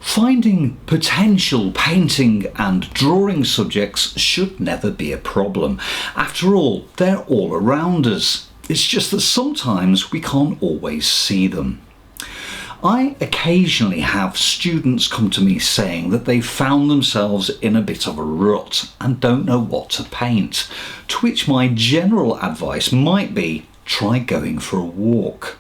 Finding potential painting and drawing subjects should never be a problem. After all, they're all around us. It's just that sometimes we can't always see them. I occasionally have students come to me saying that they've found themselves in a bit of a rut and don't know what to paint, to which my general advice might be try going for a walk.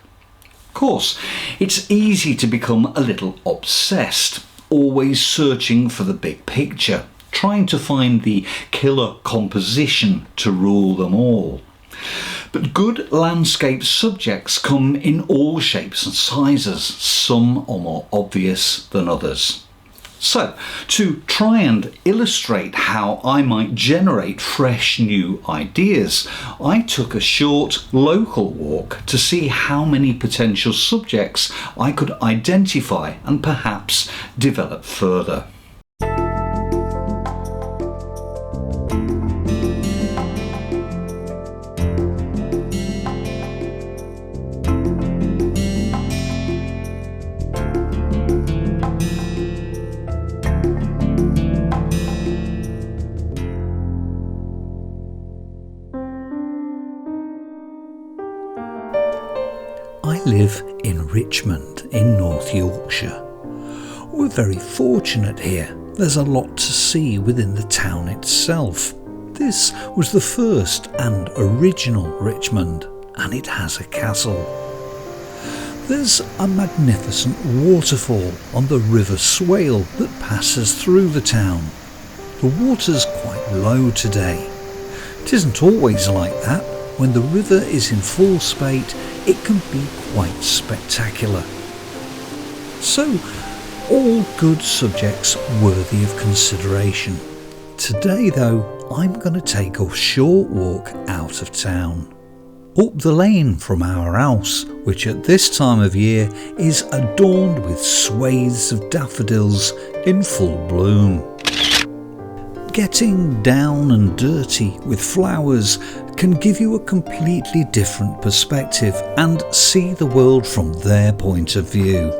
Of course, it's easy to become a little obsessed, always searching for the big picture, trying to find the killer composition to rule them all. But good landscape subjects come in all shapes and sizes. Some are more obvious than others. So, to try and illustrate how I might generate fresh new ideas, I took a short local walk to see how many potential subjects I could identify and perhaps develop further. I live in Richmond in North Yorkshire. We're very fortunate here. There's a lot to see within the town itself. This was the first and original Richmond, and it has a castle. There's a magnificent waterfall on the River Swale that passes through the town. The water's quite low today. It isn't always like that. When the river is in full spate, it can be quite spectacular. So, all good subjects worthy of consideration. Today though, I'm going to take a short walk out of town. Up the lane from our house, which at this time of year is adorned with swathes of daffodils in full bloom. Getting down and dirty with flowers can give you a completely different perspective and see the world from their point of view.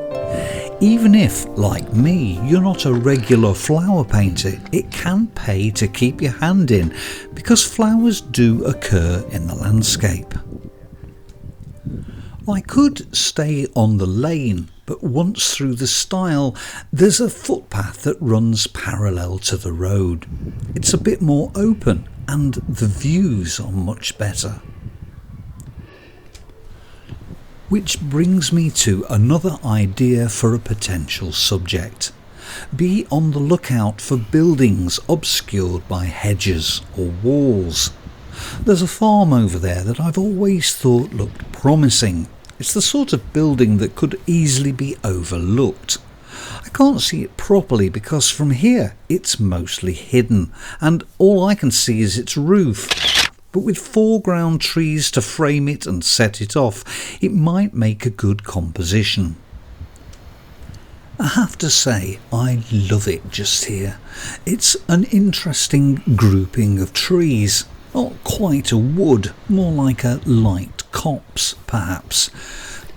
Even if, like me, you're not a regular flower painter, it can pay to keep your hand in because flowers do occur in the landscape. I could stay on the lane, but once through the stile, there's a footpath that runs parallel to the road. It's a bit more open and the views are much better. Which brings me to another idea for a potential subject. Be on the lookout for buildings obscured by hedges or walls. There's a farm over there that I've always thought looked promising. It's the sort of building that could easily be overlooked. I can't see it properly because from here it's mostly hidden and all I can see is its roof. But with foreground trees to frame it and set it off, it might make a good composition. I have to say, I love it just here. It's an interesting grouping of trees. Not quite a wood, more like a light copse, perhaps.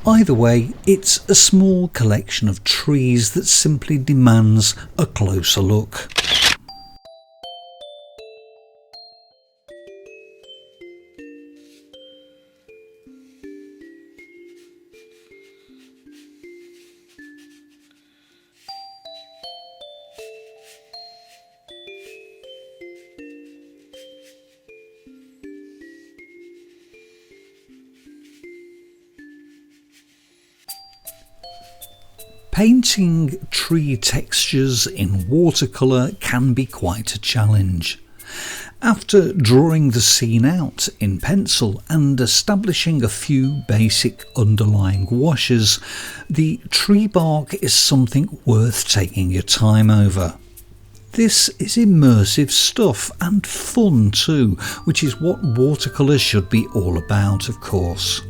Either way, it's a small collection of trees that simply demands a closer look. Painting tree textures in watercolour can be quite a challenge. After drawing the scene out in pencil and establishing a few basic underlying washes, the tree bark is something worth taking your time over. This is immersive stuff and fun too, which is what watercolour should be all about, of course.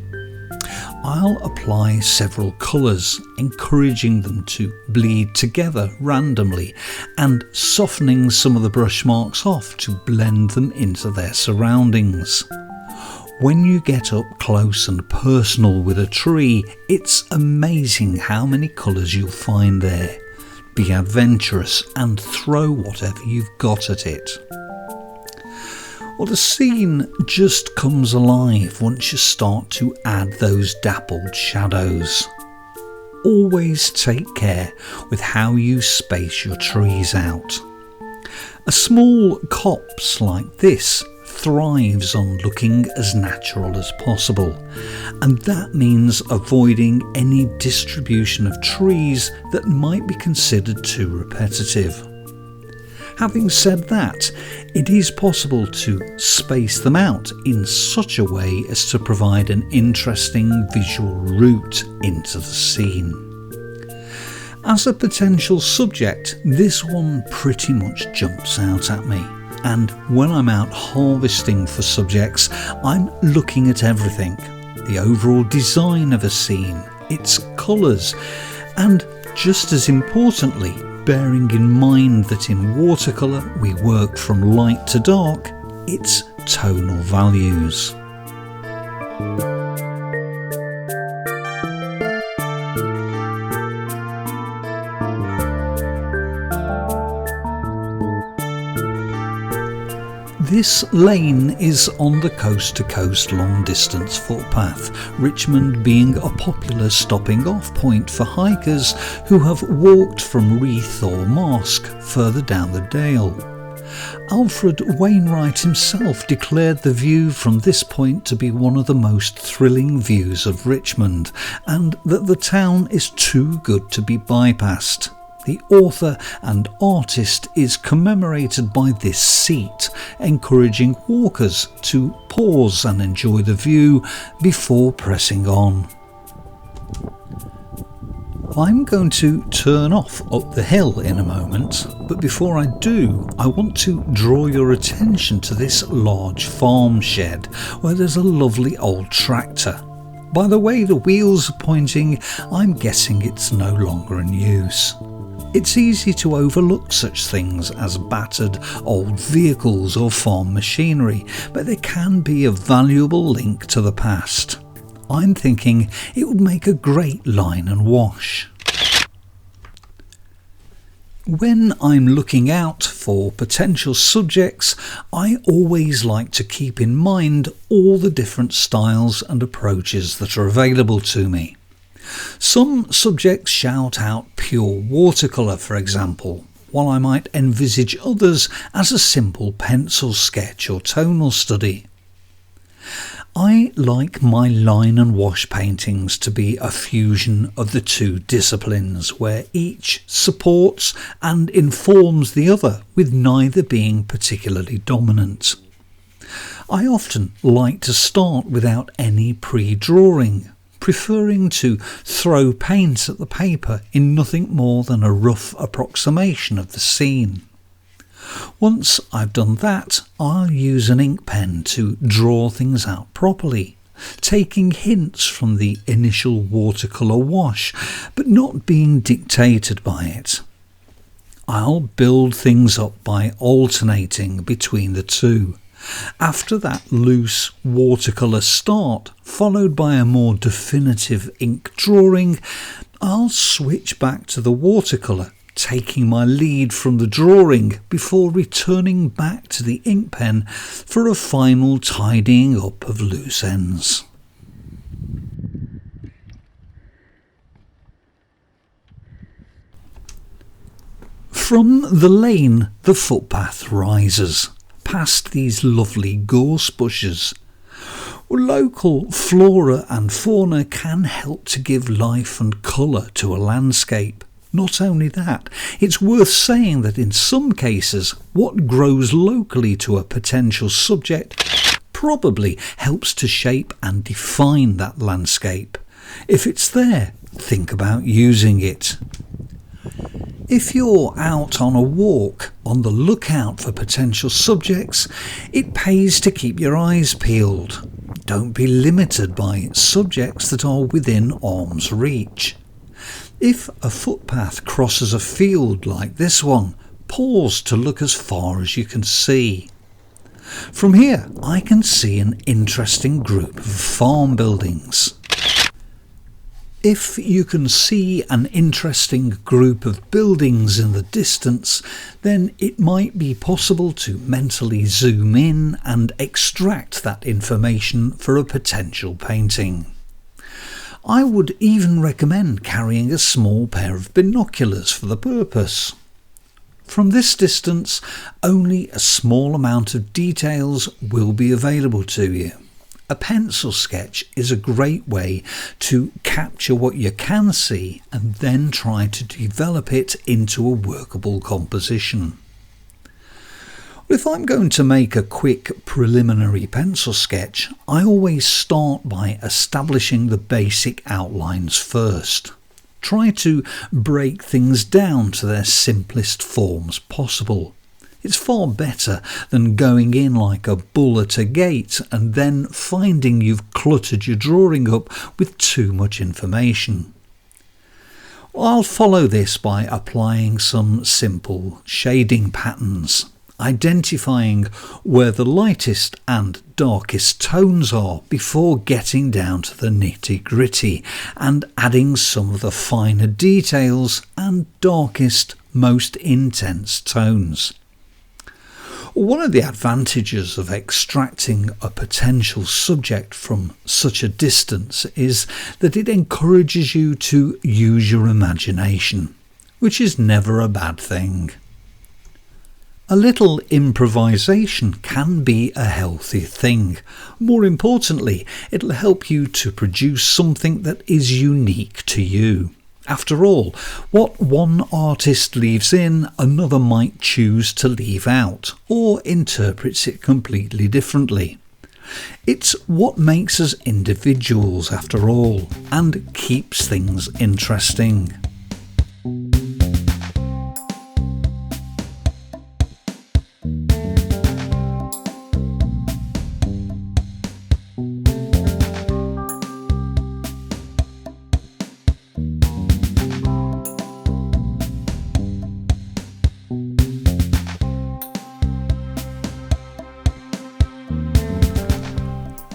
I'll apply several colours, encouraging them to bleed together randomly and softening some of the brush marks off to blend them into their surroundings. When you get up close and personal with a tree, it's amazing how many colours you'll find there. be adventurous and throw whatever you've got at it. Well, the scene just comes alive once you start to add those dappled shadows. Always take care with how you space your trees out. A small copse like this thrives on looking as natural as possible, and that means avoiding any distribution of trees that might be considered too repetitive. Having said that, it is possible to space them out in such a way as to provide an interesting visual route into the scene. As a potential subject, this one pretty much jumps out at me, and when I'm out harvesting for subjects, I'm looking at everything: the overall design of a scene, its colours, and just as importantly, bearing in mind that in watercolour we work from light to dark, its tonal values. This lane is on the coast-to-coast long-distance footpath, Richmond being a popular stopping-off point for hikers who have walked from Reeth or Marske further down the dale. Alfred Wainwright himself declared the view from this point to be one of the most thrilling views of Richmond, and that the town is too good to be bypassed. The author and artist is commemorated by this seat, encouraging walkers to pause and enjoy the view before pressing on. I'm going to turn off up the hill in a moment, but before I do, I want to draw your attention to this large farm shed where there's a lovely old tractor. By the way the wheels are pointing, I'm guessing it's no longer in use. It's easy to overlook such things as battered old vehicles or farm machinery, but they can be a valuable link to the past. I'm thinking it would make a great line and wash. When I'm looking out for potential subjects, I always like to keep in mind all the different styles and approaches that are available to me. Some subjects shout out pure watercolour, for example, while I might envisage others as a simple pencil sketch or tonal study. I like my line and wash paintings to be a fusion of the two disciplines, where each supports and informs the other, with neither being particularly dominant. I often like to start without any pre-drawing, preferring to throw paint at the paper in nothing more than a rough approximation of the scene. Once I've done that, I'll use an ink pen to draw things out properly, taking hints from the initial watercolour wash, but not being dictated by it. I'll build things up by alternating between the two. After that loose watercolour start, followed by a more definitive ink drawing, I'll switch back to the watercolour, taking my lead from the drawing before returning back to the ink pen for a final tidying up of loose ends. From the lane, the footpath rises, past these lovely gorse bushes. Local flora and fauna can help to give life and colour to a landscape. Not only that, it's worth saying that in some cases, what grows locally to a potential subject probably helps to shape and define that landscape. If it's there, think about using it. If you're out on a walk on the lookout for potential subjects, it pays to keep your eyes peeled. Don't be limited by subjects that are within arm's reach. If a footpath crosses a field like this one, pause to look as far as you can see. From here, I can see an interesting group of farm buildings. If you can see an interesting group of buildings in the distance, then it might be possible to mentally zoom in and extract that information for a potential painting. I would even recommend carrying a small pair of binoculars for the purpose. From this distance, only a small amount of details will be available to you. A pencil sketch is a great way to capture what you can see and then try to develop it into a workable composition. If I'm going to make a quick preliminary pencil sketch, I always start by establishing the basic outlines first. Try to break things down to their simplest forms possible. It's far better than going in like a bull at a gate and then finding you've cluttered your drawing up with too much information. I'll follow this by applying some simple shading patterns, identifying where the lightest and darkest tones are before getting down to the nitty-gritty and adding some of the finer details and darkest, most intense tones. One of the advantages of extracting a potential subject from such a distance is that it encourages you to use your imagination, which is never a bad thing. A little improvisation can be a healthy thing. More importantly, it'll help you to produce something that is unique to you. After all, what one artist leaves in, another might choose to leave out, or interprets it completely differently. It's what makes us individuals, after all, and keeps things interesting.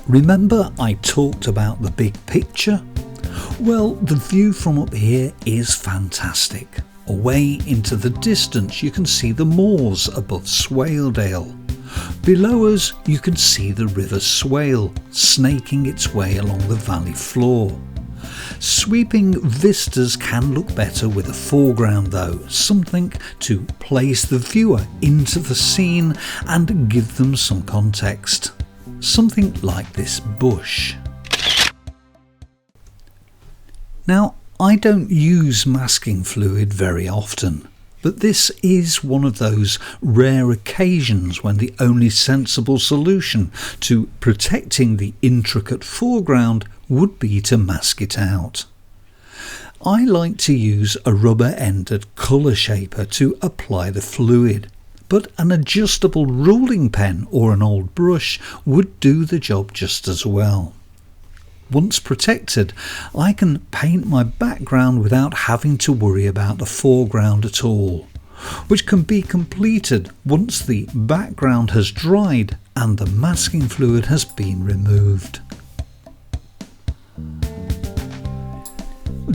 Remember I talked about the big picture? Well, the view from up here is fantastic. Away into the distance you can see the moors above Swaledale. Below us you can see the River Swale snaking its way along the valley floor. Sweeping vistas can look better with a foreground though, something to place the viewer into the scene and give them some context. Something like this bush. Now, I don't use masking fluid very often, but this is one of those rare occasions when the only sensible solution to protecting the intricate foreground would be to mask it out. I like to use a rubber-ended colour shaper to apply the fluid, but an adjustable ruling pen or an old brush would do the job just as well. Once protected, I can paint my background without having to worry about the foreground at all, which can be completed once the background has dried and the masking fluid has been removed.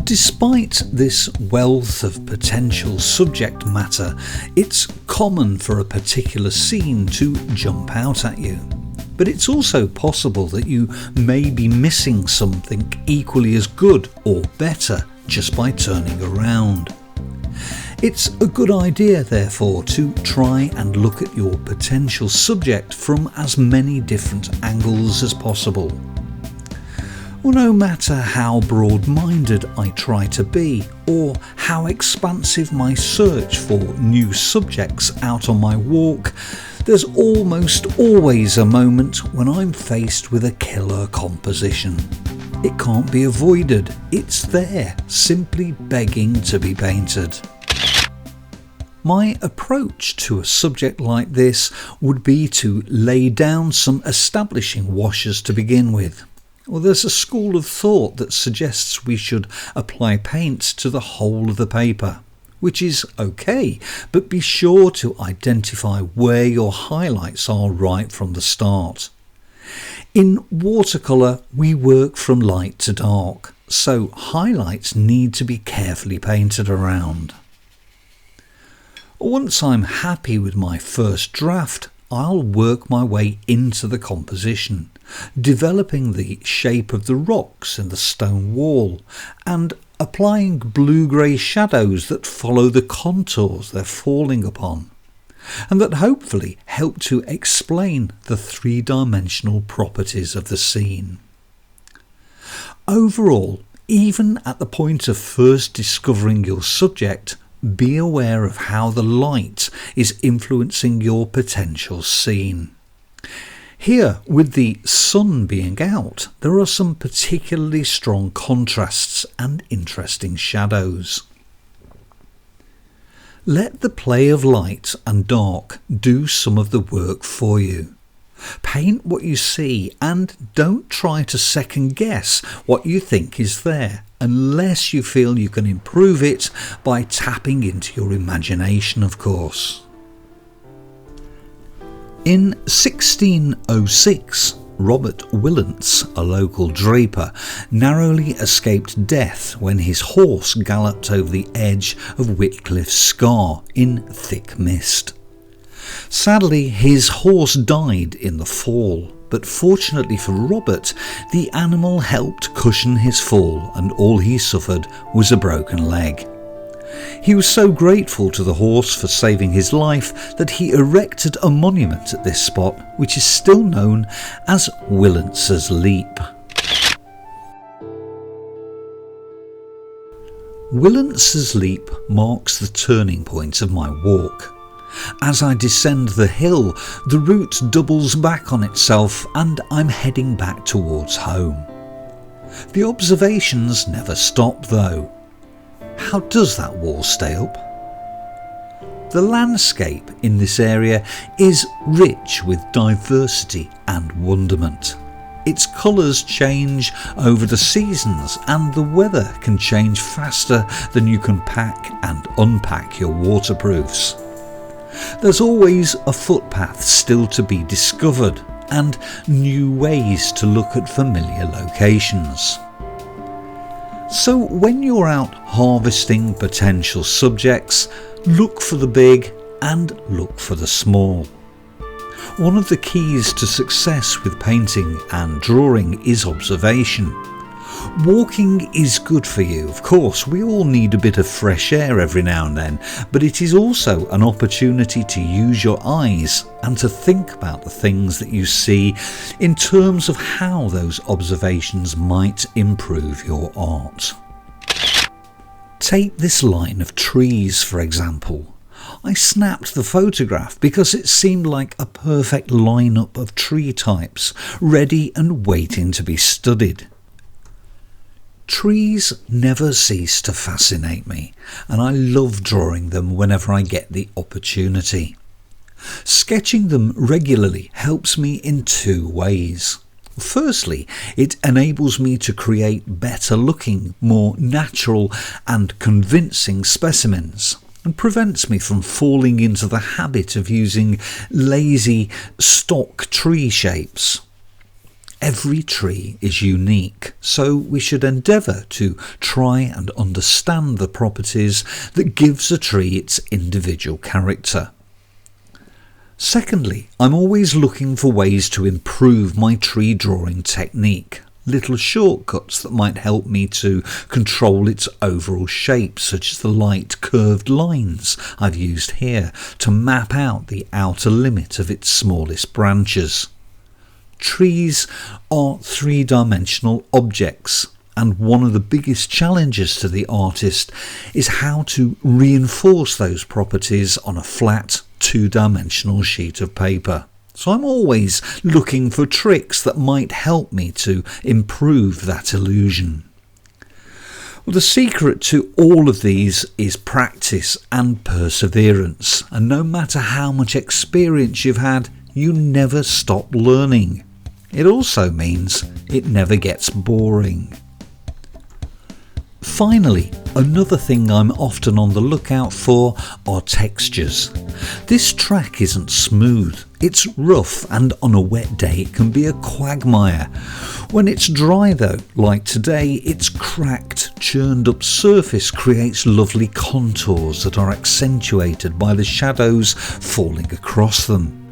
Despite this wealth of potential subject matter, it's common for a particular scene to jump out at you. But it's also possible that you may be missing something equally as good or better just by turning around. It's a good idea, therefore, to try and look at your potential subject from as many different angles as possible. Well, no matter how broad-minded I try to be, or how expansive my search for new subjects out on my walk, there's almost always a moment when I'm faced with a killer composition. It can't be avoided, it's there, simply begging to be painted. My approach to a subject like this would be to lay down some establishing washes to begin with. Well, there's a school of thought that suggests we should apply paint to the whole of the paper, which is okay, but be sure to identify where your highlights are right from the start. In watercolour, we work from light to dark, so highlights need to be carefully painted around. Once I'm happy with my first draft, I'll work my way into the composition, developing the shape of the rocks in the stone wall and applying blue-grey shadows that follow the contours they're falling upon, and that hopefully help to explain the three-dimensional properties of the scene. Overall, even at the point of first discovering your subject, be aware of how the light is influencing your potential scene. Here, with the sun being out, there are some particularly strong contrasts and interesting shadows. Let the play of light and dark do some of the work for you. Paint what you see and don't try to second guess what you think is there unless you feel you can improve it by tapping into your imagination, of course. In 1606, Robert Willants, a local draper, narrowly escaped death when his horse galloped over the edge of Whitcliff's Scar in thick mist. Sadly, his horse died in the fall, but fortunately for Robert, the animal helped cushion his fall and all he suffered was a broken leg. He was so grateful to the horse for saving his life that he erected a monument at this spot, which is still known as Willants's Leap. Willants's Leap marks the turning point of my walk. As I descend the hill, the route doubles back on itself and I'm heading back towards home. The observations never stop though. How does that wall stay up? The landscape in this area is rich with diversity and wonderment. Its colours change over the seasons and the weather can change faster than you can pack and unpack your waterproofs. There's always a footpath still to be discovered and new ways to look at familiar locations. So when you're out harvesting potential subjects, look for the big and look for the small. One of the keys to success with painting and drawing is observation. Walking is good for you, of course, we all need a bit of fresh air every now and then, but it is also an opportunity to use your eyes and to think about the things that you see in terms of how those observations might improve your art. Take this line of trees, for example. I snapped the photograph because it seemed like a perfect lineup of tree types, ready and waiting to be studied. Trees never cease to fascinate me, and I love drawing them whenever I get the opportunity. Sketching them regularly helps me in two ways. Firstly, it enables me to create better looking, more natural and convincing specimens, and prevents me from falling into the habit of using lazy stock tree shapes. Every tree is unique, so we should endeavour to try and understand the properties that gives a tree its individual character. Secondly, I'm always looking for ways to improve my tree drawing technique, little shortcuts that might help me to control its overall shape, such as the light curved lines I've used here to map out the outer limit of its smallest branches. Trees are three-dimensional objects, and one of the biggest challenges to the artist is how to reinforce those properties on a flat, two-dimensional sheet of paper. So I'm always looking for tricks that might help me to improve that illusion. Well, the secret to all of these is practice and perseverance, and no matter how much experience you've had, you never stop learning. It also means it never gets boring. Finally, another thing I'm often on the lookout for are textures. This track isn't smooth, it's rough, and on a wet day it can be a quagmire. When it's dry though, like today, its cracked, churned up surface creates lovely contours that are accentuated by the shadows falling across them.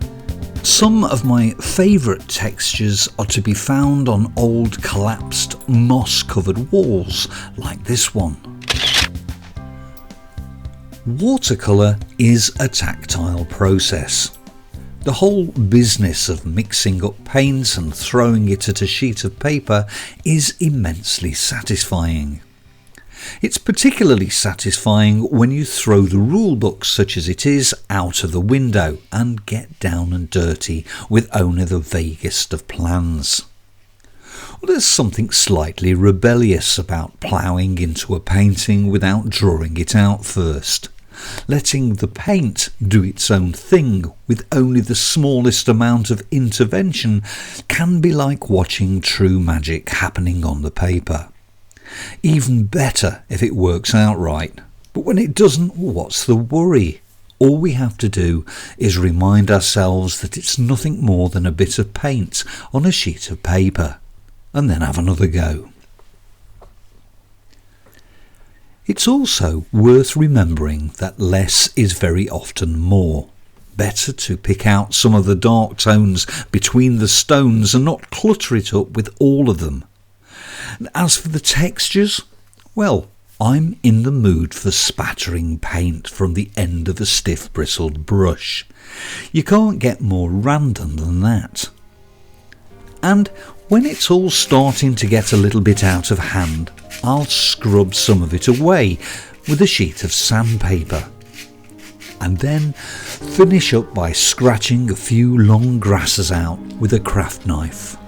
Some of my favourite textures are to be found on old collapsed moss-covered walls like this one. Watercolour is a tactile process. The whole business of mixing up paints and throwing it at a sheet of paper is immensely satisfying. It's particularly satisfying when you throw the rule book, such as it is, out of the window and get down and dirty with only the vaguest of plans. Well, there's something slightly rebellious about ploughing into a painting without drawing it out first. Letting the paint do its own thing with only the smallest amount of intervention can be like watching true magic happening on the paper. Even better if it works out right, but when it doesn't, what's the worry? All we have to do is remind ourselves that it's nothing more than a bit of paint on a sheet of paper, and then have another go. It's also worth remembering that less is very often more. Better to pick out some of the dark tones between the stones and not clutter it up with all of them. As for the textures, well, I'm in the mood for spattering paint from the end of a stiff bristled brush. You can't get more random than that. And when it's all starting to get a little bit out of hand, I'll scrub some of it away with a sheet of sandpaper. And then finish up by scratching a few long grasses out with a craft knife.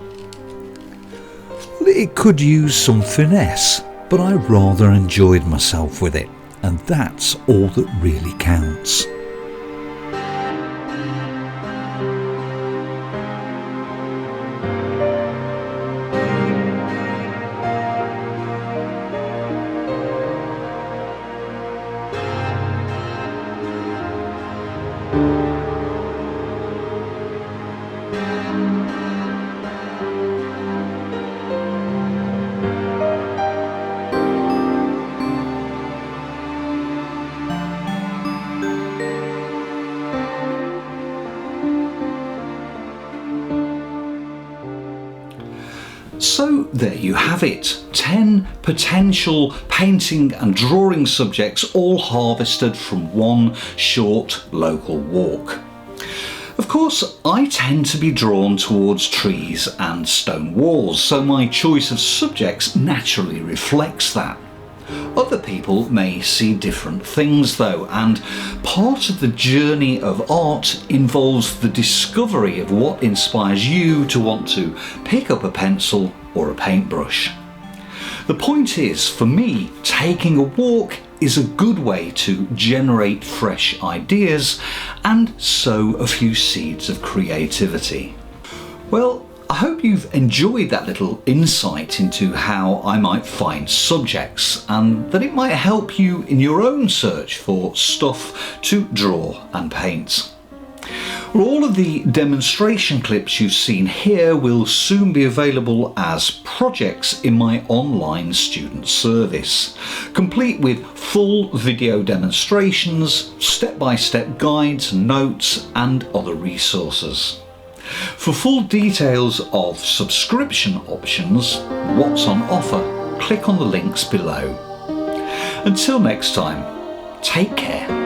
It could use some finesse, but I rather enjoyed myself with it, and that's all that really counts. So there you have it, 10 potential painting and drawing subjects all harvested from one short local walk. Of course, I tend to be drawn towards trees and stone walls, so my choice of subjects naturally reflects that. Other people may see different things though, and part of the journey of art involves the discovery of what inspires you to want to pick up a pencil or a paintbrush. The point is, for me, taking a walk is a good way to generate fresh ideas and sow a few seeds of creativity. Well, I hope you've enjoyed that little insight into how I might find subjects, and that it might help you in your own search for stuff to draw and paint. Well, all of the demonstration clips you've seen here will soon be available as projects in my online student service, complete with full video demonstrations, step-by-step guides, notes and other resources. For full details of subscription options, what's on offer, click on the links below. Until next time, take care.